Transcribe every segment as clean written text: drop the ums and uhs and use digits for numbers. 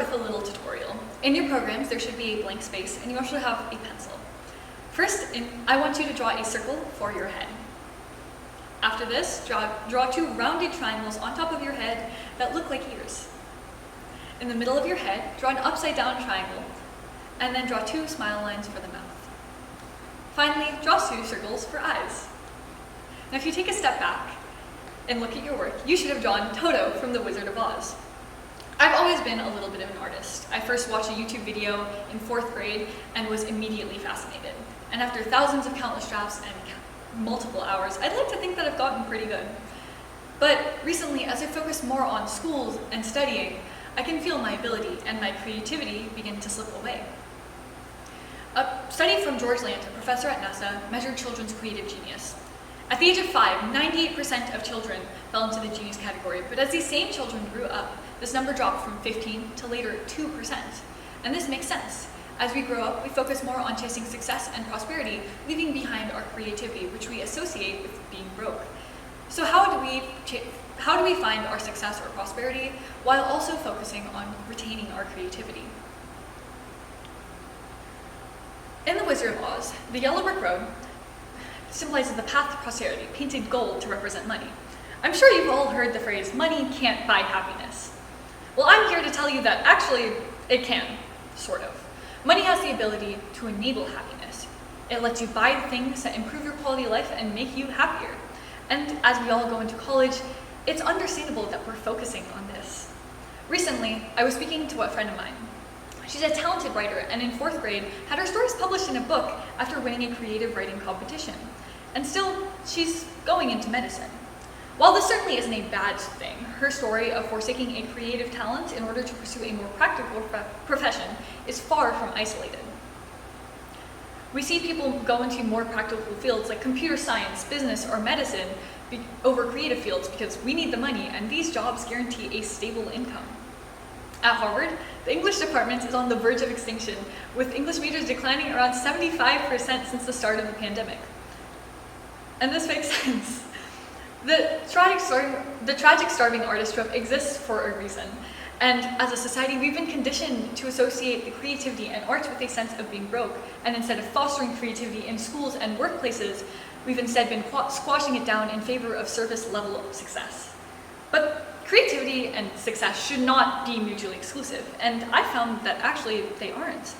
with a little tutorial. In your programs, there should be a blank space, and you also have a pencil. First, I want you to draw a circle for your head. After this, draw two rounded triangles on top of your head that look like ears. In the middle of your head, draw an upside-down triangle, and then draw two smile lines for the mouth. Finally, draw two circles for eyes. Now, if you take a step back and look at your work, you should have drawn Toto from The Wizard of Oz. I've always been a little bit of an artist. I first watched a YouTube video in 4th grade and was immediately fascinated. And after thousands of countless drafts and multiple hours, I'd like to think that I've gotten pretty good. But recently, as I focus more on schools and studying, I can feel my ability and my creativity begin to slip away. A study from George Land, a professor at NASA, measured children's creative genius. At the age of 5, 98% of children fell into the genius category, but as these same children grew up, this number dropped from 15 to later 2%. And this makes sense. As we grow up, we focus more on chasing success and prosperity, leaving behind our creativity, which we associate with being broke. So how do we find our success or prosperity while also focusing on retaining our creativity? In The Wizard of Oz, the yellow brick road symbolizes the path to prosperity, painted gold to represent money. I'm sure you've all heard the phrase, money can't buy happiness. Well, I'm here to tell you that actually it can, sort of. Money has the ability to enable happiness. It lets you buy things that improve your quality of life and make you happier. And as we all go into college, it's understandable that we're focusing on this. Recently, I was speaking to a friend of mine. She's a talented writer, and in 4th grade, had her stories published in a book after winning a creative writing competition. And still, she's going into medicine. While this certainly isn't a bad thing, her story of forsaking a creative talent in order to pursue a more practical profession is far from isolated. We see people go into more practical fields like computer science, business, or medicine over creative fields because we need the money, and these jobs guarantee a stable income. At Harvard, the English department is on the verge of extinction, with English majors declining around 75% since the start of the pandemic. And this makes sense. The tragic starving artist trope exists for a reason. And as a society, we've been conditioned to associate the creativity and arts with a sense of being broke. And instead of fostering creativity in schools and workplaces, we've instead been squashing it down in favor of surface level success. But creativity and success should not be mutually exclusive, and I found that actually they aren't.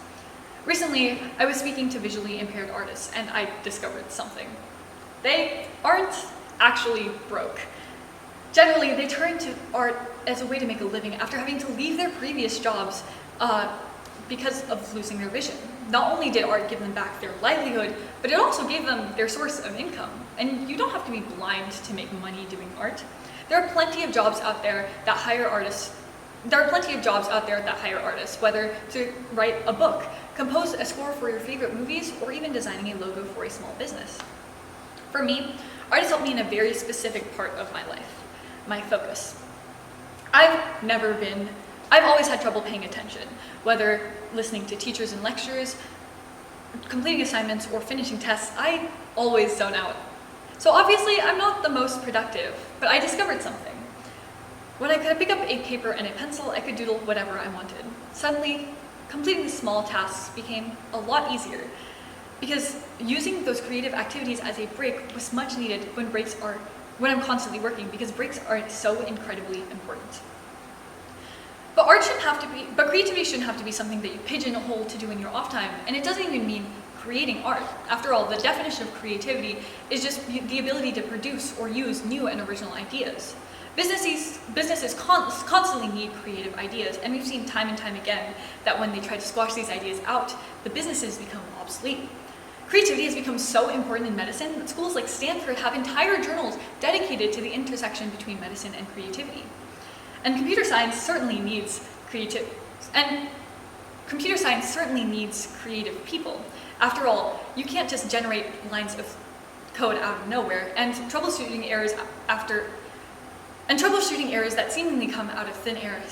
Recently, I was speaking to visually impaired artists, and I discovered something. They aren't actually broke. Generally, they turn to art as a way to make a living after having to leave their previous jobs because of losing their vision. Not only did art give them back their livelihood, but it also gave them their source of income. And you don't have to be blind to make money doing art. There are plenty of jobs out there that hire artists. Whether to write a book, compose a score for your favorite movies, or even designing a logo for a small business. For me, art has helped me in a very specific part of my life, my focus. I've always had trouble paying attention, whether listening to teachers and lectures, completing assignments, or finishing tests. I always zone out. So obviously, I'm not the most productive, but I discovered something. When I could pick up a paper and a pencil, I could doodle whatever I wanted. Suddenly, completing small tasks became a lot easier, because using those creative activities as a break was much needed when I'm constantly working, because breaks are so incredibly important. But creativity shouldn't have to be something that you pigeonhole to do in your off time, and it doesn't even mean creating art. After all, the definition of creativity is just the ability to produce or use new and original ideas. Businesses constantly need creative ideas, and we've seen time and time again that when they try to squash these ideas out, the businesses become obsolete. Creativity has become so important in medicine that schools like Stanford have entire journals dedicated to the intersection between medicine and creativity. And computer science certainly needs creative creative people. After all, you can't just generate lines of code out of nowhere, and troubleshooting errors that seemingly come out of thin air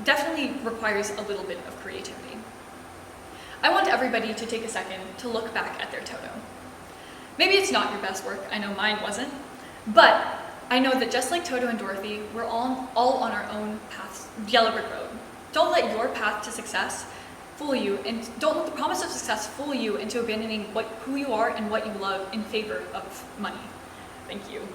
definitely requires a little bit of creativity. I want everybody to take a second to look back at their Toto. Maybe it's not your best work, I know mine wasn't, but I know that just like Toto and Dorothy, we're all on our own paths, yellow brick road. Don't let your path to success fool you, and don't let the promise of success fool you into abandoning who you are and what you love in favor of money. Thank you.